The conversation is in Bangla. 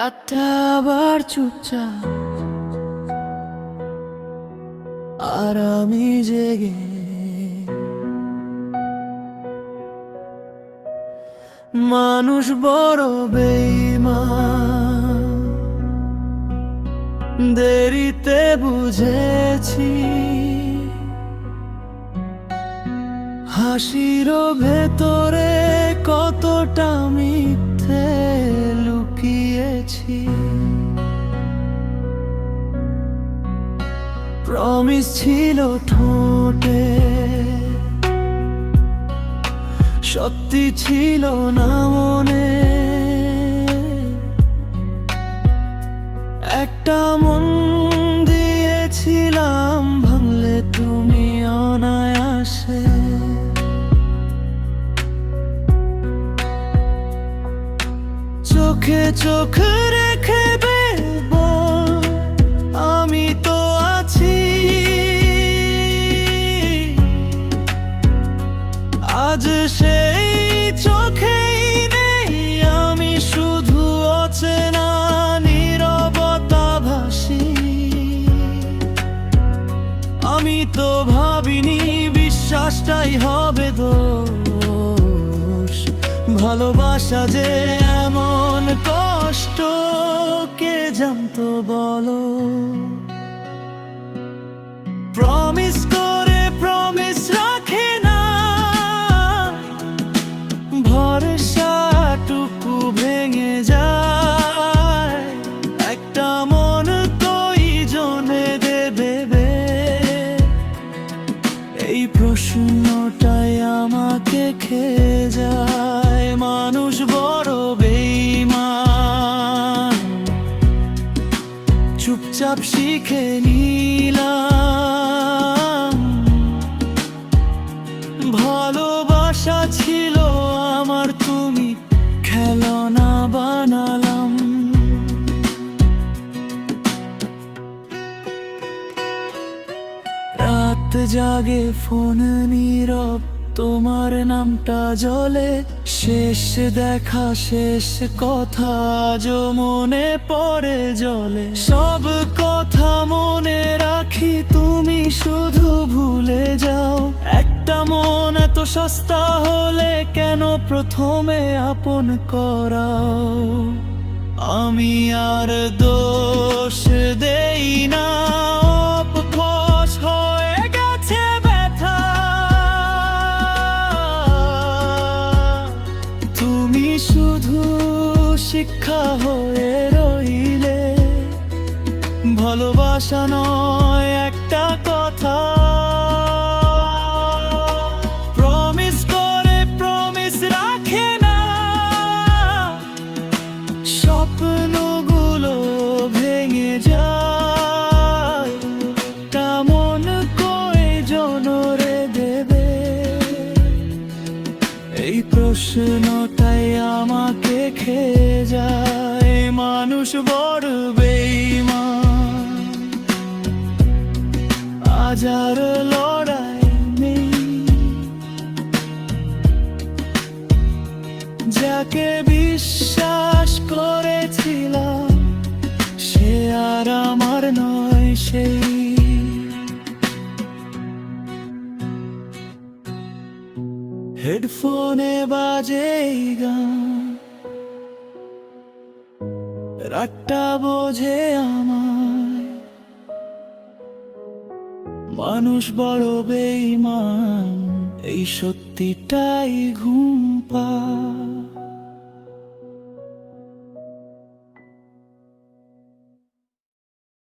রাতটা আবার চুপচাপ আর আমি জেগে মানুষ বড় বেঈমান দেরিতে বুঝেছি হাসির ভেতরে কতটা মিথ্যে লুকিয়েছি প্রমিস ছিল ঠোঁটে সত্যি ছিল না মনে একটা মন দিয়েছিলাম ভাঙলে তুমি অনায়াসে চোখে চোখ রেখে বল আমি তো আছি আজ সেই চোখেই নেই আমি শুধু অচেনা নীরবতা ভাসি আমি তো ভাবিনি বিশ্বাসটাই হবে দোষ ভালোবাসা যে এমন কষ্ট কে জানতো বলো প্রমিস করে প্রমিস রাখে না ভরসাটুকু ভেঙে যায় একটা মন কয়জনে দেবে এই প্রশ্নটাই আমাকে খেয়ে যায় মানুষ বড় বেঈমান চুপচাপ শিখে নিলাম ভালোবাসা ছিল আমার তুমি খেলনা বানালাম রাত জাগে ফোন নীরব তোমার নামটা জ্বলে শেষ দেখা শেষ কথা আজও মনে পড়ে জলে সব কথা মনে রাখি তুমি শুধু ভুলে যাও একটা মন এত সস্তা হলে কেন প্রথমে আপন করাও আমি আর দোষ দেই না অপখোশ হয়ে গেছে ব্যথা তুমি শুধু শিক্ষা হয়ে রইলে ভালোবাসা নয় একটা কথা প্রমিস করে প্রমিস রাখে না স্বপ্নগুলো ভেঙে যায় কেমন কয়জন রে দেবে এই প্রশ্নটাই আমাকে খেয়ে যায় মানুষ বড় বেঈমান আজ আর লড়াই নেই যাকে বিশ্বাস করেছিলাম সে আর আমার নয় সেই হেডফোনে বাজে এই গান রাতটা বোঝে আমায় মানুষ বড় বেঈমান এই সত্যিটাই ঘুম